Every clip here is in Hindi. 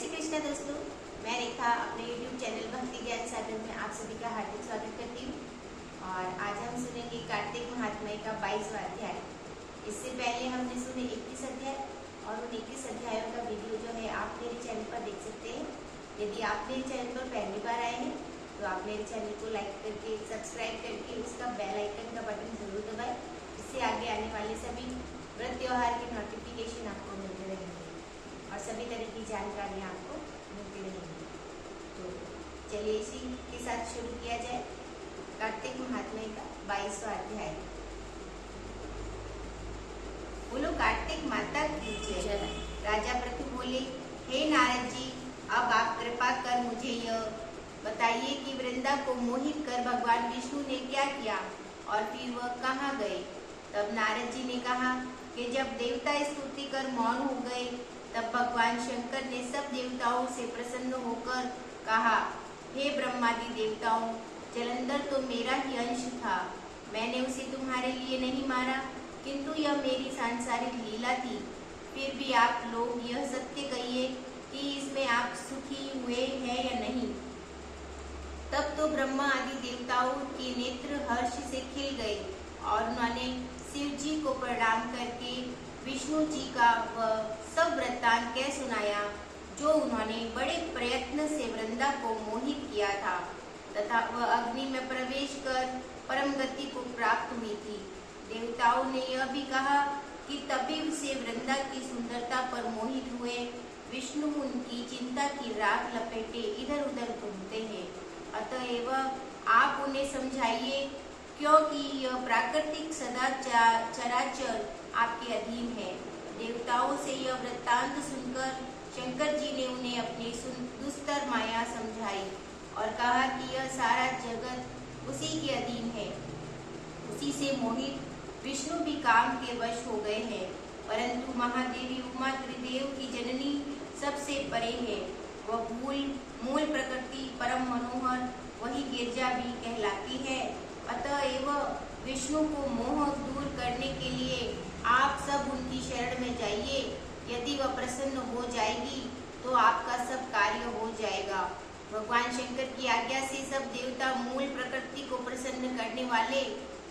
श्री कृष्ण दोस्तों, मैं रेखा अपने YouTube चैनल भक्ति ज्ञान सागर में आप सभी का हार्दिक स्वागत करती हूँ। और आज हम सुनेंगे कार्तिक महात्म्य का 22वां अध्याय। इससे पहले हमने सुने 21 अध्याय और उन 21 अध्यायों का वीडियो जो है आप मेरे चैनल पर देख सकते हैं। यदि आप मेरे चैनल पर पहली बार आए हैं तो आप मेरे चैनल को लाइक करके सब्सक्राइब करके उसका बेल आइकन का बटन जरूर दबाएं। इससे आगे आने वाले सभी व्रत त्योहार के नोटिफिकेशन आपको मिलते रहेंगे और सभी तरह की जानकारियाँ आपको मिलती रहेंगी। तो चलिए इसी के साथ शुरू किया जाए कार्तिक महात्म्य का 22वां अध्याय। बोलो कार्तिक माता की जय। राजा पृथु बोले, हे नारद जी, अब आप कृपा कर मुझे यह बताइए कि वृंदा को मोहित कर भगवान विष्णु ने क्या किया और फिर वह कहाँ गए। तब नारद जी ने कहा कि जब देवता स्तुति कर मौन हो गए तब भगवान शंकर ने सब देवताओं से प्रसन्न होकर कहा, हे ब्रह्मादि देवताओं, जलंधर तो मेरा ही अंश था। मैंने उसे तुम्हारे लिए नहीं मारा, किंतु यह मेरी सांसारिक लीला थी। फिर भी आप लोग यह सत्य कहिए कि इसमें आप सुखी हुए हैं या नहीं। तब तो ब्रह्मा आदि देवताओं के नेत्र हर्ष से खिल गए और उन्होंने शिव जी को प्रणाम करके विष्णु जी का वह सब वृत्तांत कह सुनाया जो उन्होंने बड़े प्रयत्न से वृंदा को मोहित किया था तथा वह अग्नि में प्रवेश कर परम गति को प्राप्त हुई थी। देवताओं ने यह भी कहा कि तभी से वृंदा की सुंदरता पर मोहित हुए विष्णु उनकी चिंता की राख लपेटे इधर उधर घूमते हैं। अतएव आप उन्हें समझाइए, क्योंकि यह प्राकृतिक सदा चराचर आपके अधीन है। देवताओं से यह वृत्तांत सुनकर शंकर जी ने उन्हें अपनी दुस्तर माया समझाई और कहा कि यह सारा जगत उसी के अधीन है। उसी से मोहित विष्णु भी काम के वश हो गए हैं, परंतु महादेवी उमा त्रिदेव की जननी सबसे परे है। वह मूल प्रकृति परम मनोहर वही गिरजा भी कहलाती है। अतएव विष्णु को मोह दूर करने के लिए आप सब उनकी शरण में जाइए। यदि वह प्रसन्न हो जाएगी तो आपका सब कार्य हो जाएगा। भगवान शंकर की आज्ञा से सब देवता मूल प्रकृति को प्रसन्न करने वाले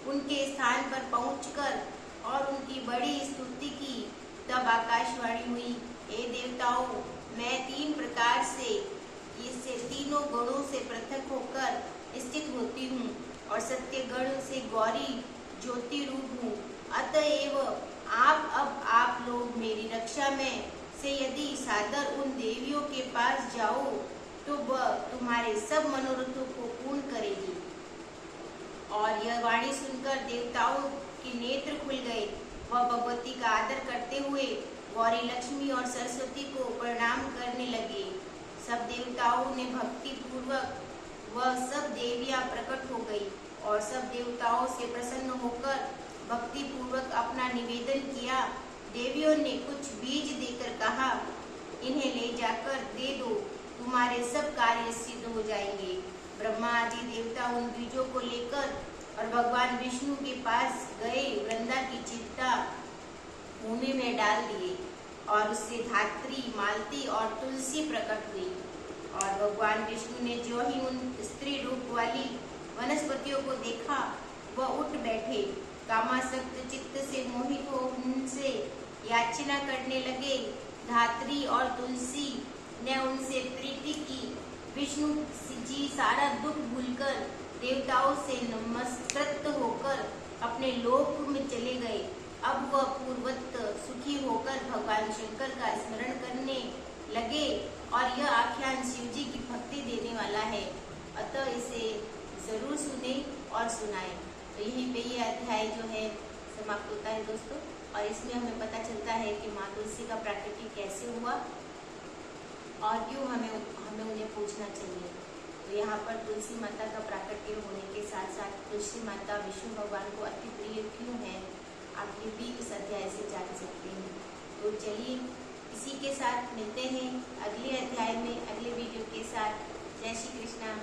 उनके स्थान पर पहुंचकर और उनकी बड़ी स्तुति की। तब आकाशवाणी हुई, हे देवताओं, मैं 3 प्रकार से इससे तीनों गुणों से पृथक होकर स्थित होती हूँ और सत्य गण से गौरी ज्योति रूप हूँ। अतएव आप लोग मेरी रक्षा में से यदि सादर उन देवियों के पास जाओ तो वह तुम्हारे सब मनोरथों को पूर्ण करेगी। और यह वाणी सुनकर देवताओं के नेत्र खुल गए। वह भगवती का आदर करते हुए गौरी, लक्ष्मी और सरस्वती को प्रणाम करने लगे। सब देवताओं ने भक्ति पूर्वक वह सब देवियां प्रकट हो गई और सब देवताओं से प्रसन्न होकर भक्ति पूर्वक अपना निवेदन किया। देवियों ने कुछ बीज देकर कहा, इन्हें ले जाकर दे दो, तुम्हारे सब कार्य सिद्ध हो जाएंगे। ब्रह्मा आदि देवता उन बीजों को लेकर और भगवान विष्णु के पास गए। वृंदा की चिता भूमि में डाल दिए और उससे धात्री, मालती और तुलसी प्रकट हुई। और भगवान विष्णु ने जो ही उन स्त्री रूप वाली वनस्पतियों को देखा वह उठ बैठे। कामासक्त चित्त से मोहित हो उनसे याचना करने लगे। धात्री और तुलसी ने उनसे प्रीति की। विष्णु जी सारा दुख भूलकर देवताओं से नमस्कृत होकर अपने लोक में चले गए। अब वह पूर्वत सुखी होकर भगवान शंकर का स्मरण करने लगे और यह आख्यान शिव जी की भक्ति देने वाला है। अतः इसे जरूर सुने और सुनाए। तो यहीं पे ये अध्याय जो है समाप्त होता है दोस्तों। और इसमें हमें पता चलता है कि माँ तुलसी का प्राकट्य कैसे हुआ और क्यों हमें उन्हें पूछना चाहिए। तो यहाँ पर तुलसी माता का प्राकट्य होने के साथ साथ तुलसी माता विष्णु भगवान को अति प्रिय क्यों है, आप ये भी इस अध्याय से जान सकते हैं। तो चलिए इसी के साथ मिलते हैं अगले अध्याय में अगले वीडियो के साथ। जय श्री कृष्णा।